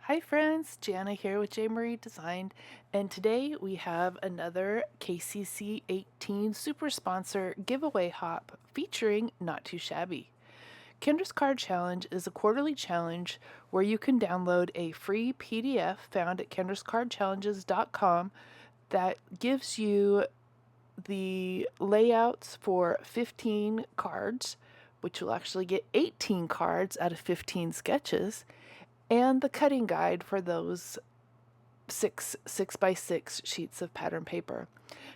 Hi friends, Jana here with J. Marie Design, and today we have another KCC 18 Super Sponsor giveaway hop featuring Not Too Shabby. Kendra's Card Challenge is a quarterly challenge where you can download a free PDF found at kendrascardchallenges.com that gives you the layouts for 15 cards, which will actually get 18 cards out of 15 sketches, and the cutting guide for those 6x6 sheets of pattern paper.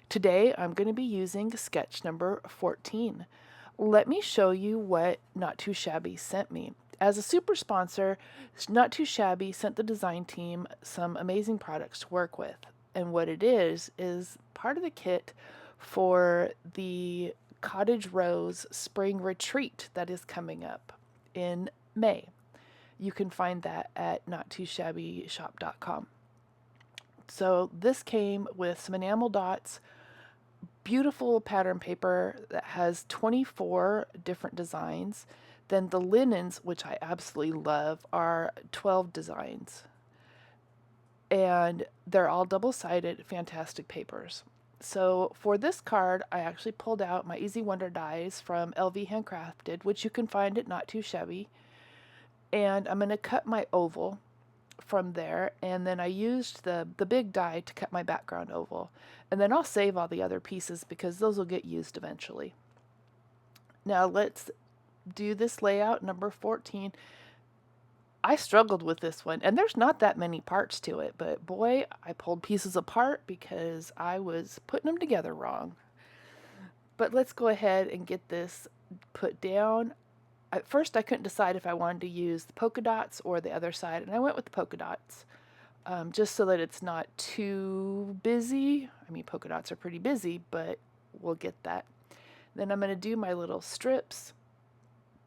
Today I'm going to be using sketch number 14. Let me show you what Not Too Shabby sent me. As a super sponsor, Not Too Shabby sent the design team some amazing products to work with. And what it is part of the kit for the Cottage Rose Spring Retreat that is coming up in May. You can find that at nottoshabbyshop.com. So this came with some enamel dots, beautiful pattern paper that has 24 different designs. Then the linens, which I absolutely love, are 12 designs. And they're all double-sided, fantastic papers. So for this card, I actually pulled out my Easy Wonder dies from LV Handcrafted, which you can find at Not Too Shabby. And I'm going to cut my oval from there, and then I used the big die to cut my background oval. And then I'll save all the other pieces because those will get used eventually. Now let's do this layout number 14. I struggled with this one, and there's not that many parts to it, but boy, I pulled pieces apart because I was putting them together wrong. But let's go ahead and get this put down. At first I couldn't decide if I wanted to use the polka dots or the other side, and I went with the polka dots, just so that it's not too busy. I mean, polka dots are pretty busy, but we'll get that. Then I'm going to do my little strips.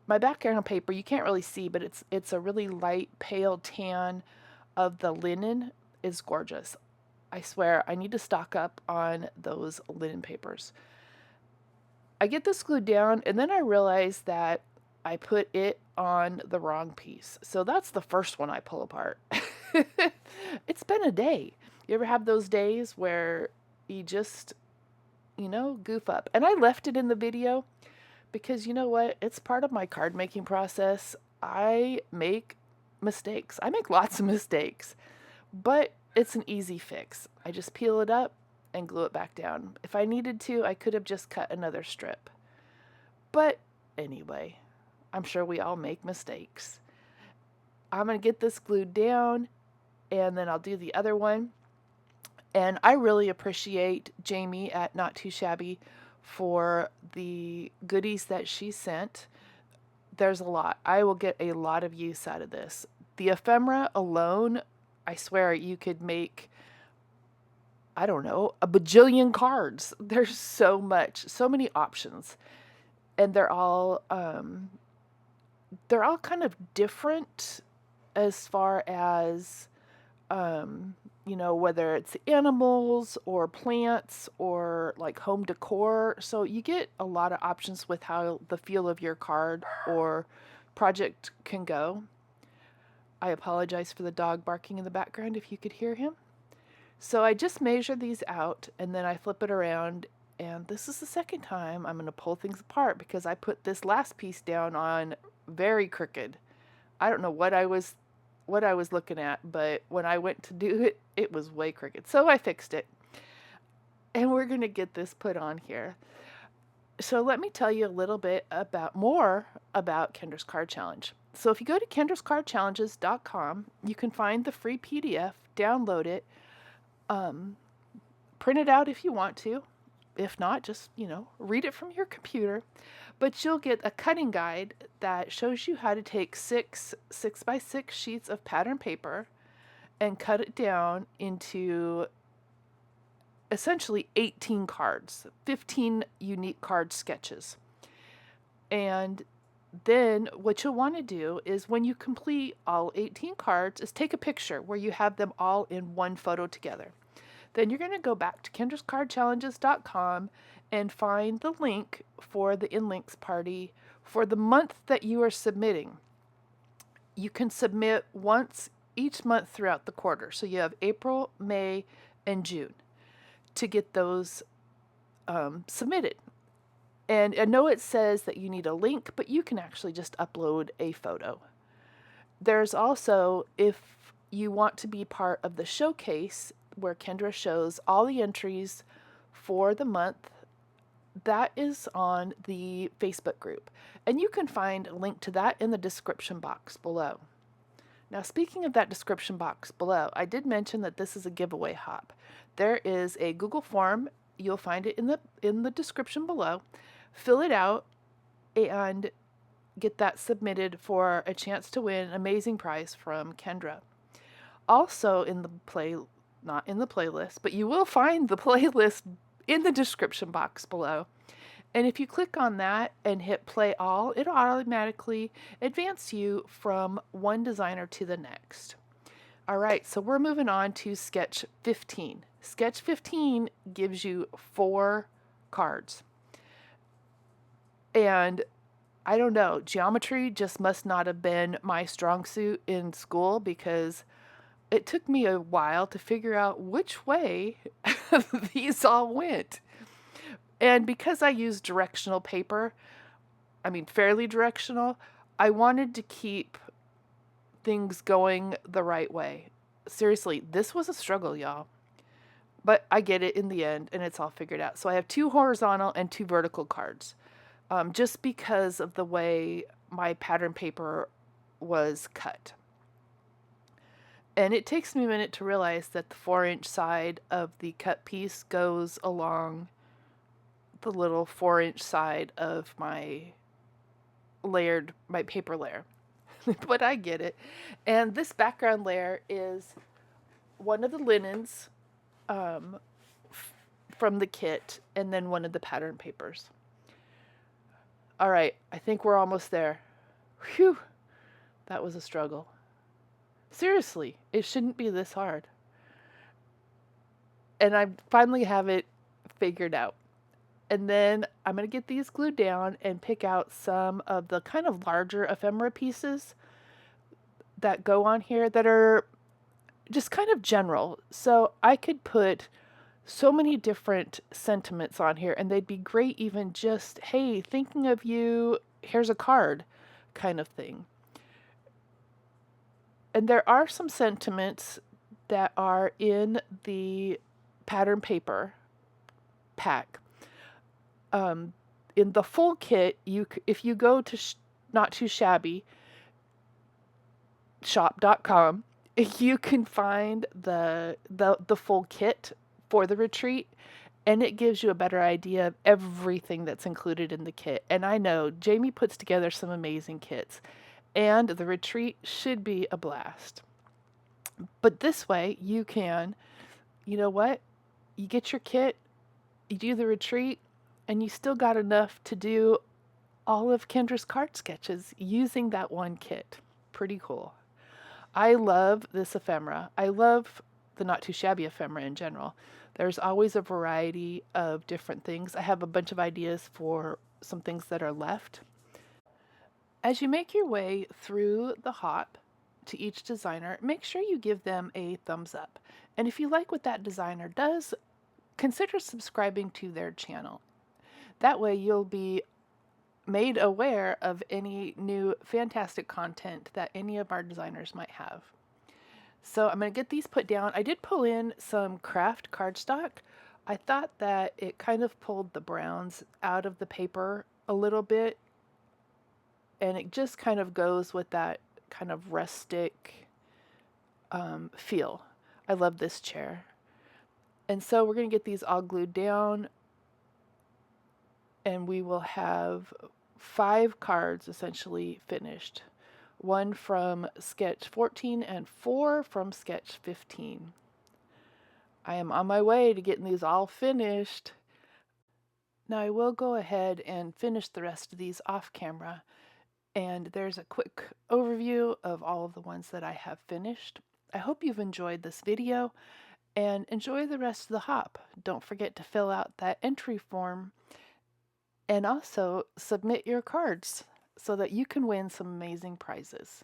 My background paper, you can't really see, but it's a really light pale tan of the linen. Is gorgeous. I swear I need to stock up on those linen papers. I get this glued down, and then I realize that I put it on the wrong piece. So that's the first one I pull apart. It's been a day. You ever have those days where you just, goof up? And I left it in the video because you know what? It's part of my card making process. I make mistakes. I make lots of mistakes, but it's an easy fix. I just peel it up and glue it back down. If I needed to, I could have just cut another strip. But anyway, I'm sure we all make mistakes. I'm going to get this glued down, and then I'll do the other one. And I really appreciate Jamie at Not Too Shabby for the goodies that she sent. There's a lot. I will get a lot of use out of this. The ephemera alone, I swear you could make, I don't know, a bajillion cards. There's so many options. And they're all kind of different as far as, whether it's animals or plants or like home decor. So you get a lot of options with how the feel of your card or project can go. I apologize for the dog barking in the background if you could hear him. So I just measure these out, and then I flip it around. And this is the second time I'm going to pull things apart because I put this last piece down on very crooked. I don't know what I was looking at, but when I went to do it, it was way crooked. So I fixed it. And we're going to get this put on here. So let me tell you a little bit more about Kendra's Card Challenge. So if you go to kendrascardchallenges.com, you can find the free PDF, download it, print it out if you want to. If not, just, read it from your computer. But you'll get a cutting guide that shows you how to take 6x6 sheets of pattern paper and cut it down into essentially 18 cards, 15 unique card sketches. And then what you'll want to do is when you complete all 18 cards is take a picture where you have them all in one photo together. Then you're going to go back to kendrascardchallenges.com and find the link for the InLinkz party For the month that you are submitting, you can submit once each month throughout the quarter. So you have April, May, and June to get those submitted. And I know it says that you need a link, but you can actually just upload a photo. There's also, if you want to be part of the showcase where Kendra shows all the entries for the month, that is on the Facebook group. And you can find a link to that in the description box below. Now, speaking of that description box below, I did mention that this is a giveaway hop. There is a Google form. You'll find it in the description below. Fill it out and get that submitted for a chance to win an amazing prize from Kendra. Also in the not in the playlist, but you will find the playlist in the description box below. And if you click on that and hit play all, it'll automatically advance you from one designer to the next. All right, so we're moving on to Sketch 15. Sketch 15 gives you 4 cards. And I don't know, geometry just must not have been my strong suit in school, because it took me a while to figure out which way these all went. And because I use directional paper, I mean fairly directional, I wanted to keep things going the right way. Seriously, this was a struggle, y'all. But I get it in the end, and it's all figured out. So I have 2 horizontal and 2 vertical cards. Just because of the way my pattern paper was cut. And it takes me a minute to realize that the 4-inch side of the cut piece goes along the little 4-inch side of my paper layer. But I get it. And this background layer is one of the linens from the kit, and then one of the pattern papers. All right, I think we're almost there. Whew, that was a struggle. Seriously, it shouldn't be this hard. And I finally have it figured out. And then I'm going to get these glued down and pick out some of the kind of larger ephemera pieces that go on here that are just kind of general. So I could put so many different sentiments on here, and they'd be great even just, hey, thinking of you, here's a card kind of thing. And there are some sentiments that are in the pattern paper pack. In the full kit, if you go to Not Too Shabby shop.com, you can find the full kit for the retreat, and it gives you a better idea of everything that's included in the kit. And I know Jamie puts together some amazing kits, and the retreat should be a blast. But this way you can, you know what, you get your kit, you do the retreat, and you still got enough to do all of Kendra's card sketches using that one kit. Pretty cool. I love this ephemera. I love the Not Too Shabby ephemera in general. There's always a variety of different things. I have a bunch of ideas for some things that are left. As you make your way through the hop to each designer, make sure you give them a thumbs up. And if you like what that designer does, consider subscribing to their channel. That way you'll be made aware of any new fantastic content that any of our designers might have. So I'm going to get these put down. I did pull in some craft cardstock. I thought that it kind of pulled the browns out of the paper a little bit, and it just kind of goes with that kind of rustic feel. I love this chair. And so we're going to get these all glued down, and we will have 5 cards essentially finished. 1 from sketch 14 and 4 from sketch 15. I am on my way to getting these all finished. Now I will go ahead and finish the rest of these off camera, and there's a quick overview of all of the ones that I have finished. I hope you've enjoyed this video, and enjoy the rest of the hop. Don't forget to fill out that entry form and also submit your cards. so that you can win some amazing prizes.